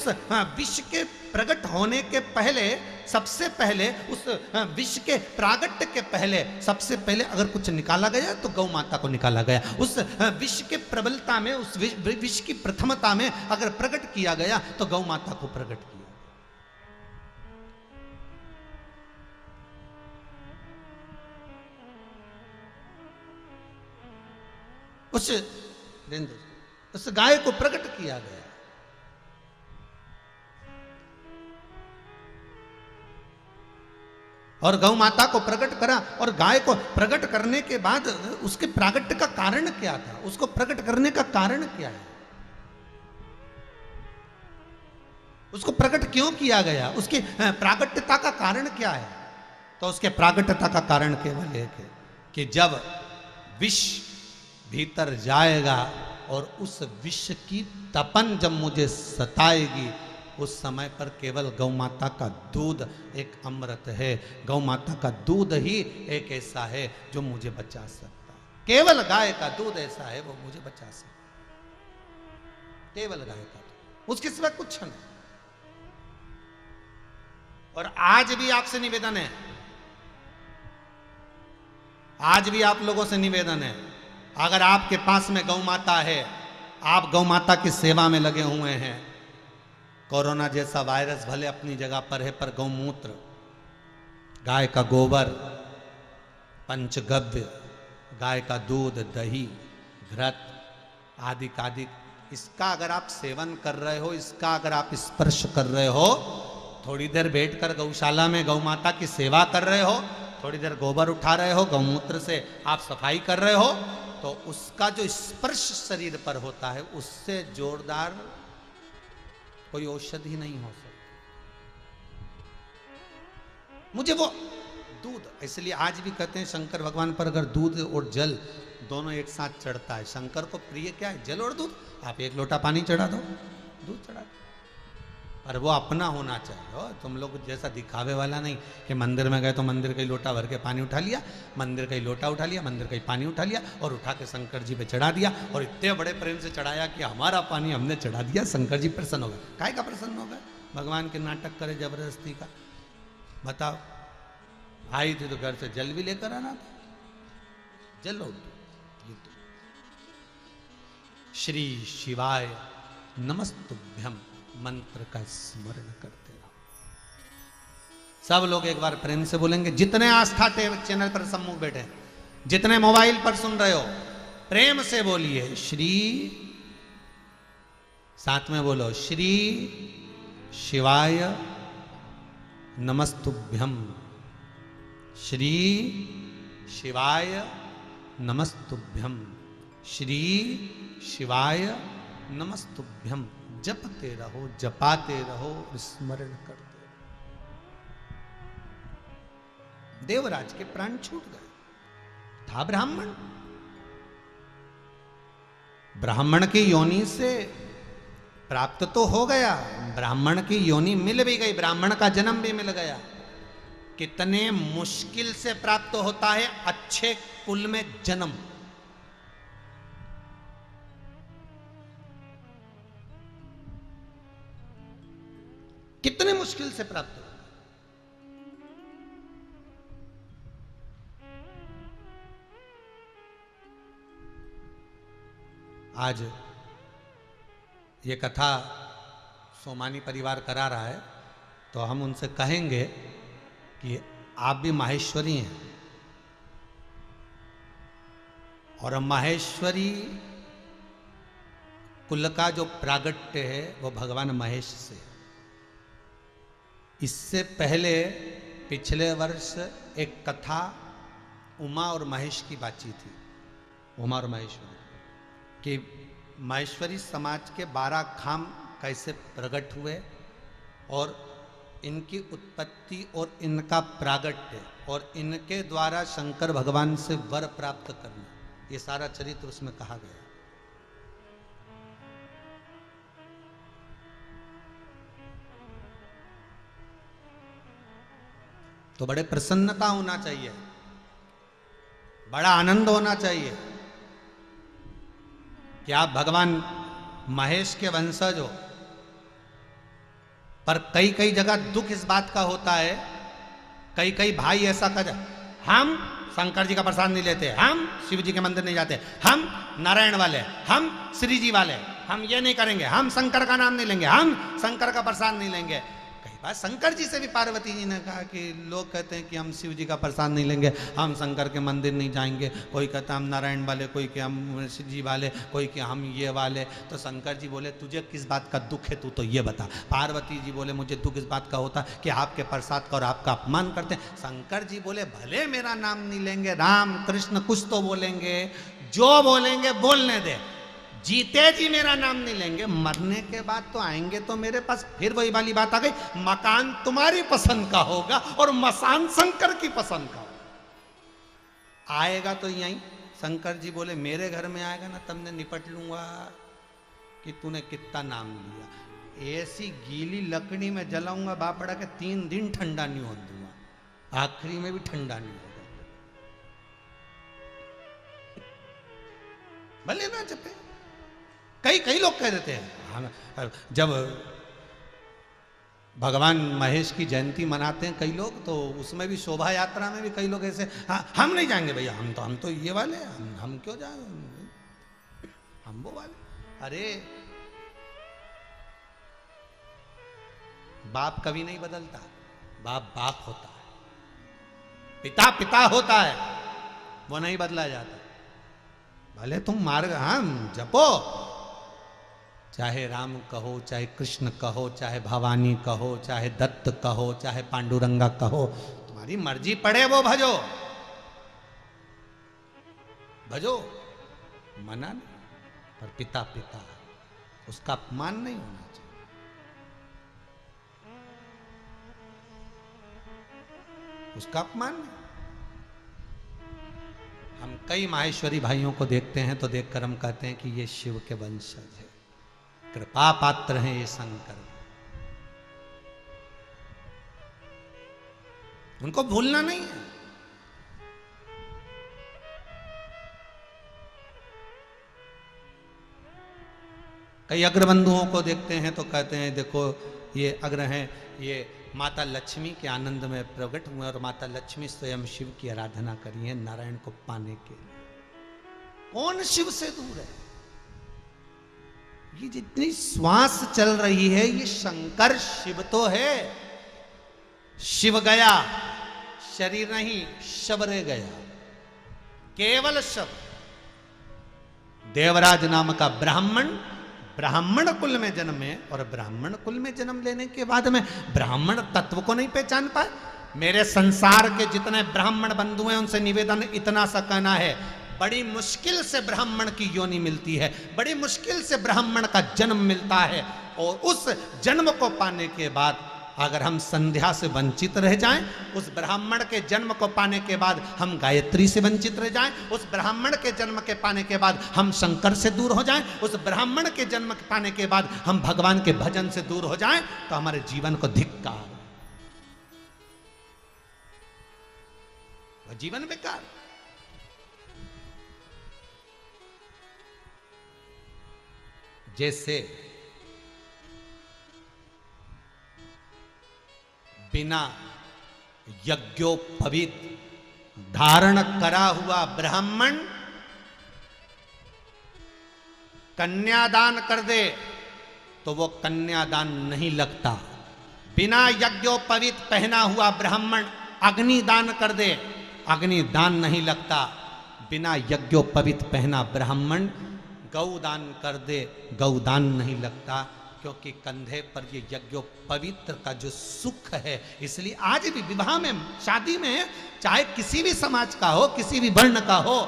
विश्व के प्रकट होने के पहले, सबसे पहले उस विश्व के प्रागट्य के पहले सबसे पहले अगर कुछ निकाला गया तो गौ माता को निकाला गया। उस विश्व के प्रबलता में, उस विश्व की प्रथमता में अगर प्रकट किया गया तो गौ माता को प्रकट किया। उस गाय को प्रकट किया गया। और गौ माता को प्रकट करा, और गाय को प्रकट करने के बाद उसके प्रागट्य का कारण क्या था, उसको प्रकट करने का कारण क्या है, उसको प्रकट क्यों किया गया, उसकी प्रागट्यता का कारण क्या है। तो उसके प्रागट्यता का कारण केवल एक है कि जब विष भीतर जाएगा और उस विष की तपन जब मुझे सताएगी, उस समय पर केवल गौ माता का दूध एक अमृत है। गौ माता का दूध ही एक ऐसा है जो मुझे बचा सकता है। केवल गाय का दूध ऐसा है वो मुझे बचा सकता है, केवल गाय का दूध, उसके सिवा कुछ नहीं। और आज भी आपसे निवेदन है, आज भी आप लोगों से निवेदन है, अगर आपके पास में गौ माता है, आप गौ माता की सेवा में लगे हुए हैं, कोरोना जैसा वायरस भले अपनी जगह पर है, पर गौमूत्र, गाय का गोबर, पंचगव्य, गाय का दूध, दही, घृत आदि कादि, इसका अगर आप सेवन कर रहे हो, इसका अगर आप स्पर्श कर रहे हो, थोड़ी देर बैठकर गौशाला में गौ माता की सेवा कर रहे हो, थोड़ी देर गोबर उठा रहे हो, गौमूत्र से आप सफाई कर रहे हो, तो उसका जो स्पर्श शरीर पर होता है उससे जोरदार कोई औषधि नहीं हो सकती। मुझे वो दूध, इसलिए आज भी कहते हैं शंकर भगवान पर अगर दूध और जल दोनों एक साथ चढ़ता है, शंकर को प्रिय क्या है, जल और दूध। आप एक लोटा पानी चढ़ा दो, दूध चढ़ा दो, पर वो अपना होना चाहिए। तुम लोग जैसा दिखावे वाला नहीं कि मंदिर में गए तो मंदिर का ही लोटा भर के पानी उठा लिया, मंदिर का ही लोटा उठा लिया, मंदिर का ही पानी उठा लिया और उठा के शंकर जी पे चढ़ा दिया, और इतने बड़े प्रेम से चढ़ाया कि हमारा पानी हमने चढ़ा दिया, शंकर जी प्रसन्न हो गए। काहे का प्रसन्न हो गए? भगवान के नाटक करे जबरदस्ती का। बताओ, आई थी तो घर से जल भी लेकर आना था, जल लो। श्री शिवाय नमस्तुभ्यम मंत्र का स्मरण करते रहो। सब लोग एक बार प्रेम से बोलेंगे, जितने आस्था चैनल पर सम्मुख बैठे, जितने मोबाइल पर सुन रहे हो, प्रेम से बोलिए श्री, साथ में बोलो श्री शिवाय नमस्तुभ्यम, श्री शिवाय नमस्तुभ्यम, श्री शिवाय नमस्तुभ्यम। जपते रहो, जपाते रहो, स्मरण करते रहो। देवराज के प्राण छूट गए, था ब्राह्मण, ब्राह्मण की योनि से प्राप्त तो हो गया, ब्राह्मण की योनि मिल भी गई, ब्राह्मण का जन्म भी मिल गया। कितने मुश्किल से प्राप्त होता है अच्छे कुल में जन्म। कितने मुश्किल से प्राप्त हो। आज ये कथा सोमानी परिवार करा रहा है, तो हम उनसे कहेंगे कि आप भी माहेश्वरी हैं, और माहेश्वरी कुल का जो प्रागट्य है वो भगवान महेश से। इससे पहले पिछले वर्ष एक कथा उमा और महेश की बातचीत थी, उमा और महेश्वरी, कि महेश्वरी समाज के 12 खाम कैसे प्रकट हुए, और इनकी उत्पत्ति और इनका प्रागट्य, और इनके द्वारा शंकर भगवान से वर प्राप्त करना, ये सारा चरित्र उसमें कहा गया। तो बड़े प्रसन्नता होना चाहिए, बड़ा आनंद होना चाहिए कि आप भगवान महेश के वंशज हो, पर कई कई जगह दुख इस बात का होता है, कई कई भाई ऐसा कर, हम शंकर जी का प्रसाद नहीं लेते, हम शिव जी के मंदिर नहीं जाते, हम नारायण वाले, हम श्री जी वाले, हम ये नहीं करेंगे, हम शंकर का नाम नहीं लेंगे, हम शंकर का प्रसाद नहीं लेंगे। कई बार शंकर जी से भी पार्वती जी ने कहा कि लोग कहते हैं कि हम शिव जी का प्रसाद नहीं लेंगे, हम शंकर के मंदिर नहीं जाएंगे, कोई कहता हम नारायण वाले, कोई कि हम शिव जी वाले, कोई कि हम ये वाले। तो शंकर जी बोले तुझे किस बात का दुख है, तू तो ये बता। पार्वती जी बोले मुझे दुख इस बात का होता कि आपके प्रसाद का और आपका अपमान करते हैं। शंकर जी बोले भले मेरा नाम नहीं लेंगे, राम कृष्ण कुछ तो बोलेंगे, जो बोलेंगे बोलने दे, जीते जी मेरा नाम नहीं लेंगे, मरने के बाद तो आएंगे तो मेरे पास। फिर वही वाली बात आ गई, मकान तुम्हारी पसंद का होगा और मसान शंकर की पसंद का होगा। आएगा तो यहीं। शंकर जी बोले मेरे घर में आएगा ना तब मैं निपट लूंगा कि तूने कितना नाम लिया। ऐसी गीली लकड़ी में जलाऊंगा बापड़ा के 3 दिन ठंडा नहीं होने दूंगा, आखिरी में भी ठंडा नहीं होगा। भले ना जपे। कई कई लोग कह देते हैं, जब भगवान महेश की जयंती मनाते हैं कई लोग, तो उसमें भी शोभा यात्रा में भी कई लोग ऐसे, हाँ हम नहीं जाएंगे भैया, हम तो ये वाले, हम क्यों जाएंगे, हम वो वाले। अरे बाप कभी नहीं बदलता, बाप बाप होता है, पिता पिता होता है, वो नहीं बदला जाता। भले तुम मार्ग हम जपो, चाहे राम कहो, चाहे कृष्ण कहो, चाहे भवानी कहो, चाहे दत्त कहो, चाहे पांडुरंगा कहो, तुम्हारी मर्जी पड़े वो भजो, भजो, मना नहीं। पर पिता पिता, उसका अपमान नहीं होना चाहिए। उसका अपमान नहीं। हम कई माहेश्वरी भाइयों को देखते हैं तो देखकर हम कहते हैं कि ये शिव के वंशज है, कृपा पात्र हैं ये शंकर, उनको भूलना नहीं है। कई अग्रबंधुओं को देखते हैं तो कहते हैं देखो ये अग्र हैं, ये माता लक्ष्मी के आनंद में प्रकट हुए और माता लक्ष्मी स्वयं शिव की आराधना करी है नारायण को पाने के लिए। कौन शिव से दूर है? ये जितनी श्वास चल रही है ये शंकर शिव तो है। शिव गया, शरीर नहीं, शव रह गया, केवल शव। देवराज नाम का ब्राह्मण कुल में जन्मे और ब्राह्मण कुल में जन्म लेने के बाद में ब्राह्मण तत्व को नहीं पहचान पाए। मेरे संसार के जितने ब्राह्मण बंधु हैं उनसे निवेदन इतना सा कहना है, बड़ी मुश्किल से ब्राह्मण की योनि मिलती है, बड़ी मुश्किल से ब्राह्मण का जन्म मिलता है, और उस जन्म को पाने के बाद अगर हम संध्या से वंचित रह जाएं, उस ब्राह्मण के जन्म को पाने के बाद हम गायत्री से वंचित रह जाएं, उस ब्राह्मण के जन्म के पाने के बाद हम शंकर से दूर हो जाएं, उस ब्राह्मण के जन्म के पाने के बाद हम भगवान के भजन से दूर हो जाएं, तो हमारे जीवन को धिक्कार, जीवन बेकार। जैसे बिना यज्ञोपवीत धारण करा हुआ ब्राह्मण कन्यादान कर दे तो वो कन्यादान नहीं लगता। बिना यज्ञोपवीत पहना हुआ ब्राह्मण अग्निदान कर दे, अग्निदान नहीं लगता। बिना यज्ञोपवीत पहना ब्राह्मण गौदान कर दे, गौदान नहीं लगता, क्योंकि कंधे पर ये यज्ञोपवीत का जो सुख है। इसलिए आज भी विवाह में, शादी में, चाहे किसी भी समाज का हो, किसी भी वर्ण का हो,